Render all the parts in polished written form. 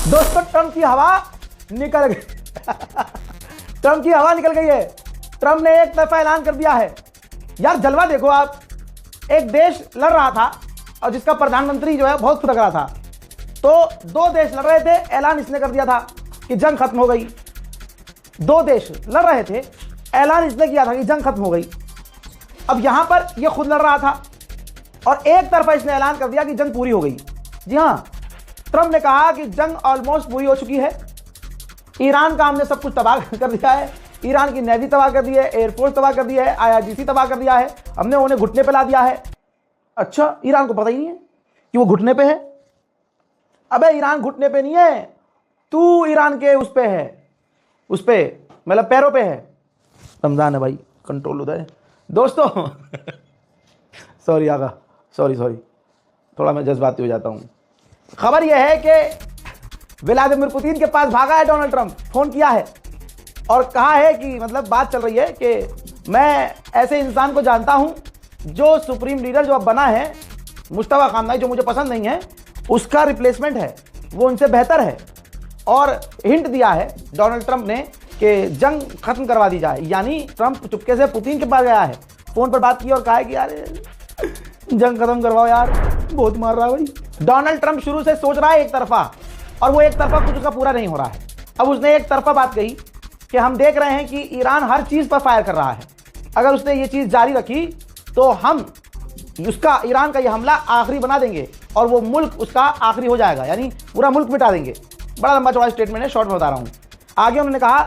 दोस्तों ट्रंप की हवा निकल गई। ट्रंप की हवा निकल गई है। ट्रंप ने एक तरफा ऐलान कर दिया है। यार जलवा देखो आप, एक देश लड़ रहा था और जिसका प्रधानमंत्री जो है बहुत खुद रहा था, तो दो देश लड़ रहे थे, ऐलान इसने कर दिया था कि जंग खत्म हो गई। दो देश लड़ रहे थे, ऐलान इसने किया था कि जंग खत्म हो गई। अब यहां पर यह खुद लड़ रहा था और एक तरफा इसने ऐलान कर दिया कि जंग पूरी हो गई। जी हां, ट्रंप ने कहा कि जंग ऑलमोस्ट पूरी हो चुकी है। ईरान का हमने सब कुछ तबाह कर दिया है। ईरान की नेवी तबाह कर दी है, एयरफोर्स तबाह कर दी है, IRGC तबाह कर दिया है, हमने उन्हें घुटने पे ला दिया है। अच्छा, ईरान को पता ही नहीं है कि वो घुटने पे है। अबे ईरान घुटने पे नहीं है, तू ईरान के उस पे है, उस पे मतलब पैरों पे है। रमजान है भाई, कंट्रोल होता है दोस्तों। सॉरी आगा, सॉरी थोड़ा मैं जज्बाती हो जाता हूं। खबर यह है कि व्लादिमीर पुतिन के पास भागा है डोनाल्ड ट्रंप, फोन किया है और कहा है कि मतलब बात चल रही है कि मैं ऐसे इंसान को जानता हूं जो सुप्रीम लीडर जो अब बना है मुश्तबा खामनाई, जो मुझे पसंद नहीं है, उसका रिप्लेसमेंट है, वो उनसे बेहतर है। और हिंट दिया है डोनाल्ड ट्रंप ने कि जंग खत्म करवा दी जाए। यानी ट्रंप चुपके से पुतिन के पास गया है, फोन पर बात की और कहा है कि यार जंग खत्म करवाओ यार, बहुत मार रहा है भाई। डोनाल्ड ट्रंप शुरू से सोच रहा है एक तरफा, और वो एक तरफा कुछ उसका पूरा नहीं हो रहा है। अब उसने एक तरफा बात कही कि हम देख रहे हैं कि ईरान हर चीज पर फायर कर रहा है, अगर उसने ये चीज जारी रखी तो हम उसका, ईरान का ये हमला आखिरी बना देंगे और वो मुल्क उसका आखिरी हो जाएगा, यानी पूरा मुल्क मिटा देंगे। बड़ा लंबा चौड़ा स्टेटमेंट है, शॉर्ट में बता रहा हूं। आगे उन्होंने कहा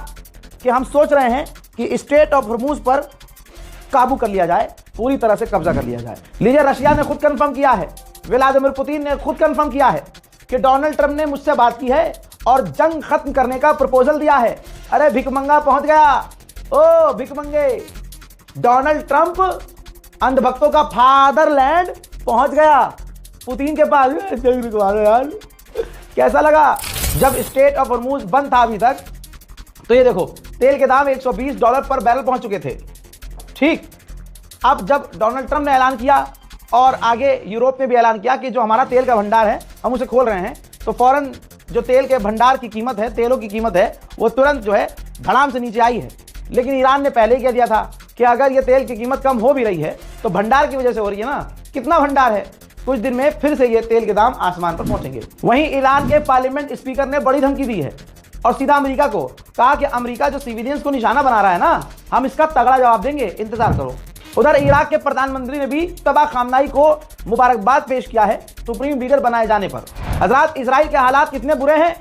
कि हम सोच रहे हैं कि स्ट्रेट ऑफ हॉर्मुज पर काबू कर लिया जाए, पूरी तरह से कब्जा कर लिया जाए। लीजिए, रशिया ने खुद कंफर्म किया है, व्लादिमीर पुतिन ने खुद कंफर्म किया है कि डोनाल्ड ट्रंप ने मुझसे बात की है और जंग खत्म करने का प्रपोजल दिया है। अरे भिकमंगा पहुंच गया, ओ भिकमंगे, डोनाल्ड ट्रंप अंधभक्तों का फादरलैंड पहुंच गया, पुतिन के पास। जंग रुकवा दो यार। कैसा लगा जब स्ट्रेट ऑफ हॉर्मुज बंद था अभी तक? तो ये देखो, तेल के दाम $120 पर बैरल पहुंच चुके थे। ठीक, अब जब डोनाल्ड ट्रंप ने ऐलान किया और आगे यूरोप ने भी ऐलान किया कि जो हमारा तेल का भंडार है हम उसे खोल रहे हैं, तो फौरन जो तेल के भंडार की कीमत है, तेलों की कीमत है, वो तुरंत जो है धड़ाम से नीचे आई है। लेकिन ईरान ने पहले ही कह दिया था कि अगर ये तेल की कीमत कम हो भी रही है तो भंडार की वजह से हो रही है ना। कितना भंडार है, कुछ दिन में फिर से ये तेल के दाम आसमान पर पहुंचेंगे। वहीं ईरान के पार्लियामेंट स्पीकर ने बड़ी धमकी दी है और सीधा अमेरिका को कहा कि अमेरिका जो सिविलियंस को निशाना बना रहा है ना, हम इसका तगड़ा जवाब देंगे, इंतजार करो। उधर इराक के प्रधानमंत्री ने भी तबाह खामनाई को मुबारकबाद पेश किया है सुप्रीम लीडर बनाए जाने पर। हजरात, इजराइल के हालात कितने बुरे हैं,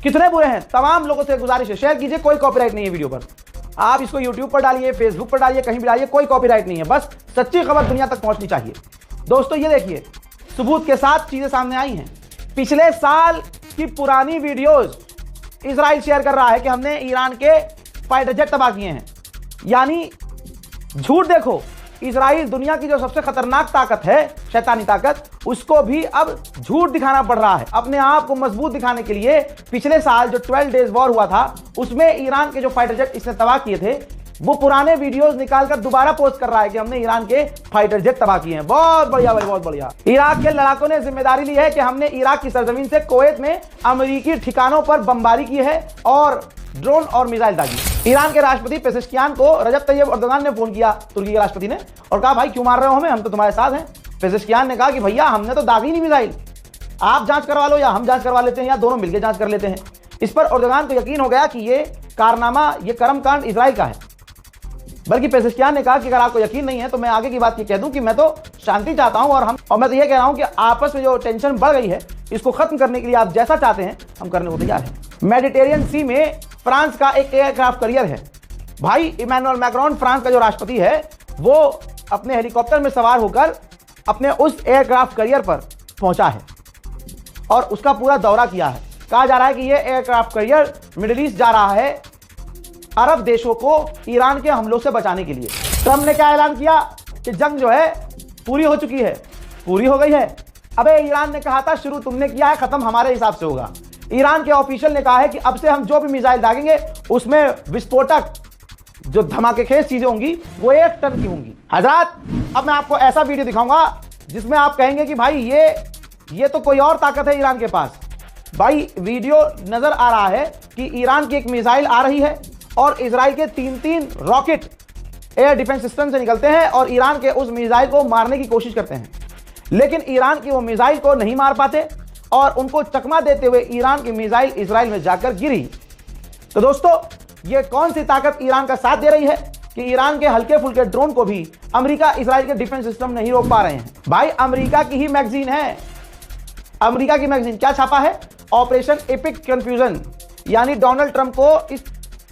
कितने बुरे हैं। तमाम लोगों से गुजारिश है, शेयर कीजिए, कोई कॉपीराइट नहीं है वीडियो पर। आप इसको यूट्यूब पर डालिए, फेसबुक पर डालिए, कहीं भी डालिए, कोई कॉपीराइट नहीं है, बस सच्ची खबर दुनिया तक पहुंचनी चाहिए। दोस्तों ये देखिए, सबूत के साथ चीजें सामने आई हैं। पिछले साल की पुरानी वीडियोस इजराइल शेयर कर रहा है कि हमने ईरान के फाइटर जेट तबाह किए हैं। यानी झूठ देखो, इजराइल दुनिया की जो सबसे खतरनाक ताकत है, शैतानी ताकत, उसको भी अब झूठ दिखाना पड़ रहा है अपने आप को मजबूत दिखाने के लिए। पिछले साल जो 12 डेज वॉर हुआ था उसमें ईरान के जो फाइटर जेट इसने तबाह किए थे, वो पुराने वीडियोस निकालकर दोबारा पोस्ट कर रहा है कि हमने ईरान के फाइटर जेट तबाह किए हैं। बहुत बढ़िया भाई, बहुत बढ़िया। इराक के लड़ाकों ने जिम्मेदारी ली है कि हमने इराक की सरजमीन से कुवैत में अमेरिकी ठिकानों पर बमबारी की है और ड्रोन और मिसाइल दागी। ईरान के राष्ट्रपति पेजेश्कियान को रजब तैयब एर्दोगान ने फोन किया, तुर्की के राष्ट्रपति ने, और कहा भाई क्यों मार रहे हो हमें, हम तो तुम्हारे साथ हैं। पेजेश्कियान ने कहा कि भैया हमने तो दागी नहीं मिसाइल, आप जांच करवा लो या हम जांच करवा लेते हैं या दोनों मिलकर जांच कर लेते हैं। इस पर एर्दोगान को यकीन हो गया कि ये कारनामा, ये कर्मकांड इजराइल का है। बल्कि पेजेश्कियान ने कहा कि अगर आपको यकीन नहीं है तो मैं आगे की बात ये कह दूं कि मैं तो शांति चाहता हूं और मैं तो ये कह रहा हूं कि आपस में जो टेंशन बढ़ गई है इसको खत्म करने के लिए आप जैसा चाहते हैं हम करने को तैयार हैं। मेडिटेरियन सी में फ्रांस का एक एयरक्राफ्ट कैरियर है भाई। इमैनुअल मैक्रोन, फ्रांस का जो राष्ट्रपति है, वो अपने हेलीकॉप्टर में सवार होकर अपने उस एयरक्राफ्ट कैरियर पर पहुंचा है और उसका पूरा दौरा किया है। कहा जा रहा है कि यह एयरक्राफ्ट कैरियर मिडिल ईस्ट जा रहा है अरब देशों को ईरान के हमलों से बचाने के लिए। ट्रंप ने क्या ऐलान किया कि जंग जो है पूरी हो चुकी है, पूरी हो गई है। अबे ईरान ने कहा था शुरू तुमने किया है, खत्म हमारे हिसाब से होगा। ईरान के ऑफिशियल ने कहा है कि अब से हम जो भी मिसाइल दागेंगे उसमें विस्फोटक जो धमाकेखेज चीजें होंगी वो 1 टन की होंगी। हजरात, अब मैं आपको ऐसा वीडियो दिखाऊंगा जिसमें आप कहेंगे कि भाई ये तो कोई और ताकत है ईरान के पास। भाई वीडियो नजर आ रहा है कि ईरान की एक मिसाइल आ रही है और इजराइल के 3 रॉकेट एयर डिफेंस सिस्टम से निकलते हैं और ईरान के उस मिसाइल को मारने की कोशिश करते हैं, लेकिन ईरान की वो मिसाइल को नहीं मार पाते और उनको चकमा देते हुए ईरान की मिसाइल इजराइल में जाकर गिरी। तो दोस्तों, ये कौन सी ताकत ईरान का साथ दे रही है कि ईरान के हल्के फुल्के ड्रोन को भी अमेरिका इजराइल के डिफेंस सिस्टम नहीं रोक पा रहे हैं। भाई अमेरिका की ही मैगजीन है, अमेरिका की मैगजीन क्या छापा है, ऑपरेशन एपिक कंफ्यूजन, यानी डोनाल्ड ट्रंप को इस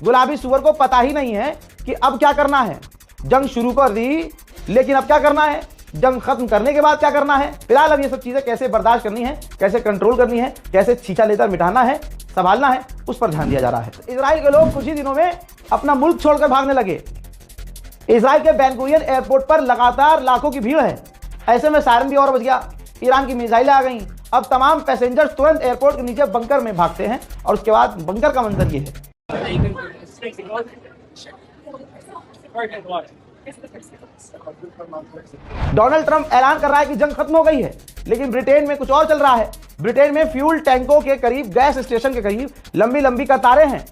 गुलाबी सुअर को पता ही नहीं है कि अब क्या करना है। जंग शुरू कर दी, लेकिन अब क्या करना है, जंग खत्म करने के बाद क्या करना है। फिलहाल अब ये सब चीजें कैसे बर्दाश्त करनी है, कैसे कंट्रोल करनी है, कैसे छींचा लेकर मिटाना है, संभालना है, उस पर ध्यान दिया जा रहा है। इजराइल के लोग कुछ ही दिनों में अपना मुल्क छोड़कर भागने लगे। इजराइल के बेन गुरियन एयरपोर्ट पर लगातार लाखों की भीड़ है। ऐसे में सायरन भी और बज गया, ईरान की मिसाइलें आ गई। अब तमाम पैसेंजर्स तुरंत एयरपोर्ट के नीचे बंकर में भागते हैं और उसके बाद बंकर का मंजर ये है। डोनाल्ड ट्रंप ऐलान कर रहा है कि जंग खत्म हो गई है, लेकिन ब्रिटेन में कुछ और चल रहा है। ब्रिटेन में फ्यूल टैंकों के करीब, गैस स्टेशन के करीब लंबी लंबी कतारें हैं,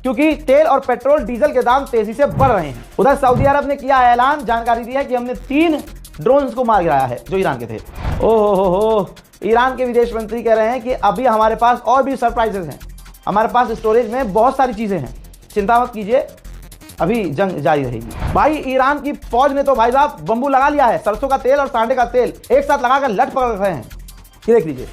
क्योंकि तेल और पेट्रोल डीजल के दाम तेजी से बढ़ रहे हैं। उधर सऊदी अरब ने किया ऐलान, जानकारी दी है कि हमने 3 ड्रोन्स को मार गिराया है जो ईरान के थे। ओहो, ईरान के विदेश मंत्री कह रहे हैं कि अभी हमारे पास और भी सरप्राइजेस हैं, हमारे पास स्टोरेज में बहुत सारी चीजें हैं, चिंता मत कीजिए, अभी जंग जारी रहेगी। भाई ईरान की फौज ने तो भाई साहब बंबू लगा लिया है, सरसों का तेल और सांडे का तेल एक साथ लगाकर लट पकड़ रहे हैं। ये देख लीजिए,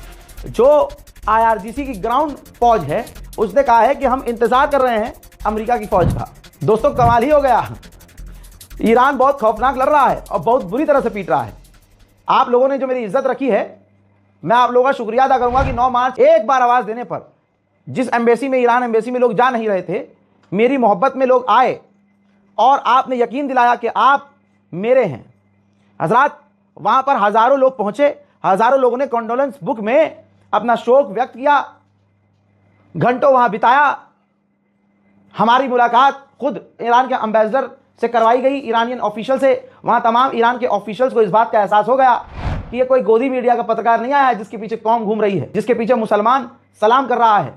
जो IRGC की ग्राउंड फौज है उसने कहा है कि हम इंतजार कर रहे हैं अमेरिका की फौज का। दोस्तों, कमाल ही हो गया, ईरान बहुत खौफनाक लड़ रहा है और बहुत बुरी तरह से पीट रहा है। आप लोगों ने जो मेरी इज्जत रखी है, मैं आप लोगों का शुक्रिया अदा करूंगा कि 9 मार्च एक बार आवाज देने पर जिस एम्बेसी में, ईरान एम्बेसी में लोग जा नहीं रहे थे, मेरी मोहब्बत में लोग आए और आपने यकीन दिलाया कि आप मेरे हैं। हजरात, वहां पर हजारों लोग पहुंचे, हजारों लोगों ने कॉन्डोलेंस बुक में अपना शोक व्यक्त किया, घंटों वहां बिताया। हमारी मुलाकात खुद ईरान के एम्बेसडर से करवाई गई, ईरानियन ऑफिशियल से। वहां तमाम ईरान के ऑफिशियल्स को इस बात का एहसास हो गया कि ये कोई गोदी मीडिया का पत्रकार नहीं आया है जिसके पीछे कौम घूम रही है, जिसके पीछे मुसलमान सलाम कर रहा है,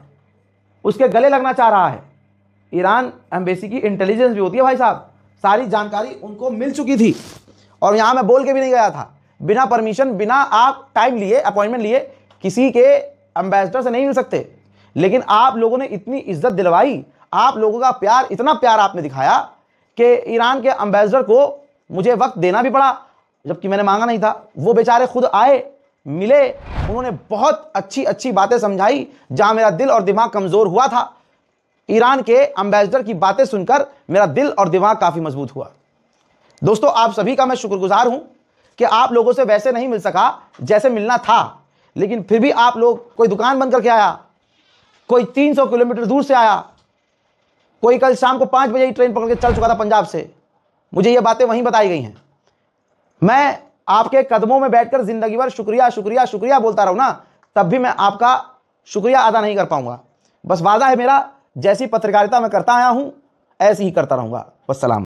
उसके गले लगना चाह रहा है। ईरान एम्बेसी की इंटेलिजेंस भी होती है भाई साहब, सारी जानकारी उनको मिल चुकी थी और यहां मैं बोल के भी नहीं गया था, बिना परमिशन, बिना आप टाइम लिए, अपॉइंटमेंट लिए, किसी के एम्बेसडर से नहीं मिल सकते। लेकिन आप लोगों ने इतनी इज्जत दिलवाई, आप लोगों का प्यार, इतना प्यार आपने दिखाया कि ईरान के एम्बेसडर को मुझे वक्त देना भी पड़ा, जबकि मैंने मांगा नहीं था। वो बेचारे खुद आए, मिले, उन्होंने बहुत अच्छी अच्छी बातें समझाई। जहां मेरा दिल और दिमाग कमजोर हुआ था, ईरान के एम्बेसडर की बातें सुनकर मेरा दिल और दिमाग काफी मजबूत हुआ। दोस्तों, आप सभी का मैं शुक्रगुजार हूं कि आप लोगों से वैसे नहीं मिल सका जैसे मिलना था, लेकिन फिर भी आप लोग, कोई दुकान बंद करके आया, कोई 300 किलोमीटर दूर से आया, कोई कल शाम को 5 बजे ही ट्रेन पकड़ के चल चुका था पंजाब से। मुझे ये बातें वहीं बताई गई हैं। मैं आपके कदमों में बैठकर जिंदगी भर शुक्रिया शुक्रिया शुक्रिया बोलता रहूं ना, तब भी मैं आपका शुक्रिया अदा नहीं कर पाऊंगा। बस वादा है मेरा, जैसी पत्रकारिता मैं करता आया हूं ऐसी ही करता रहूंगा। वस्सलाम।